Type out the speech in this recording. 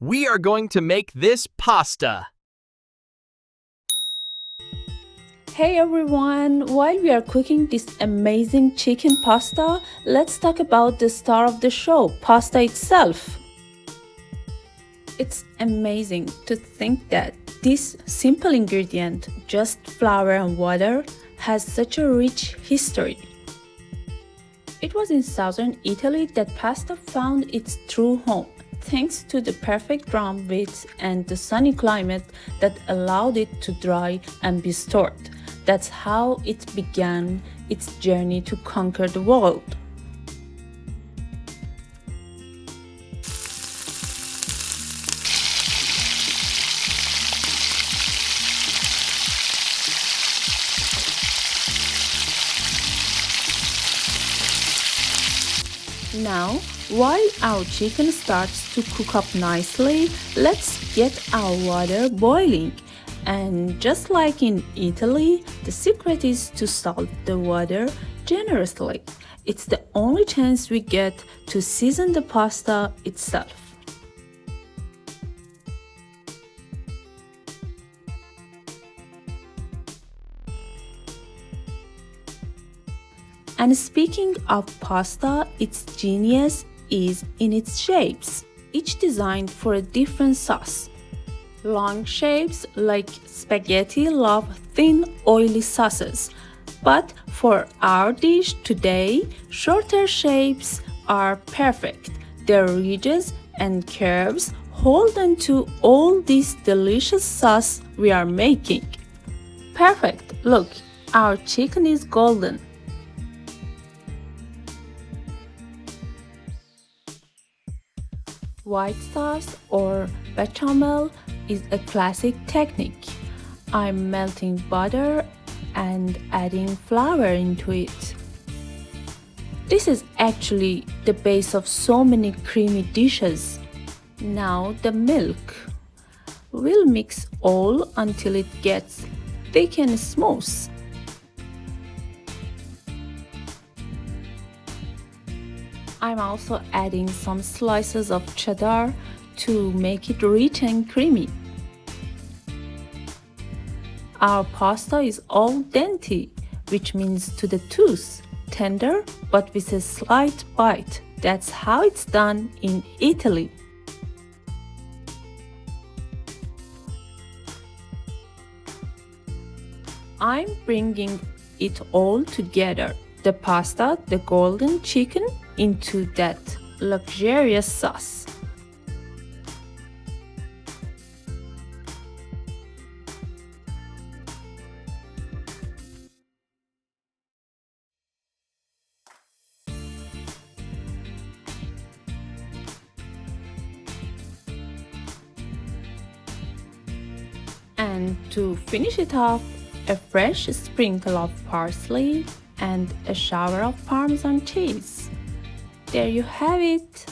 We are going to make this pasta. Hey everyone! While we are cooking this amazing chicken pasta, let's talk about the star of the show, pasta itself. It's amazing to think that this simple ingredient, just flour and water, has such a rich history. It was in southern Italy that pasta found its true home, thanks to the perfect ground width and the sunny climate that allowed it to dry and be stored. That's how it began its journey to conquer the world. Now, while our chicken starts to cook up nicely, let's get our water boiling. And just like in Italy, the secret is to salt the water generously. It's the only chance we get to season the pasta itself. And speaking of pasta, its genius is in its shapes, each designed for a different sauce. Long shapes like spaghetti love thin, oily sauces. But for our dish today, shorter shapes are perfect. Their ridges and curves hold on to all this delicious sauce we are making. Perfect! Look, our chicken is golden. White sauce or béchamel is a classic technique. I'm melting butter and adding flour into it. This is actually the base of so many creamy dishes. Now the milk. We'll mix all until it gets thick and smooth. I'm also adding some slices of cheddar to make it rich and creamy. Our pasta is al dente, which means to the tooth, tender but with a slight bite. That's how it's done in Italy. I'm bringing it all together, the pasta, the golden chicken, into that luxurious sauce. And to finish it off, a fresh sprinkle of parsley and a shower of Parmesan cheese. There you have it.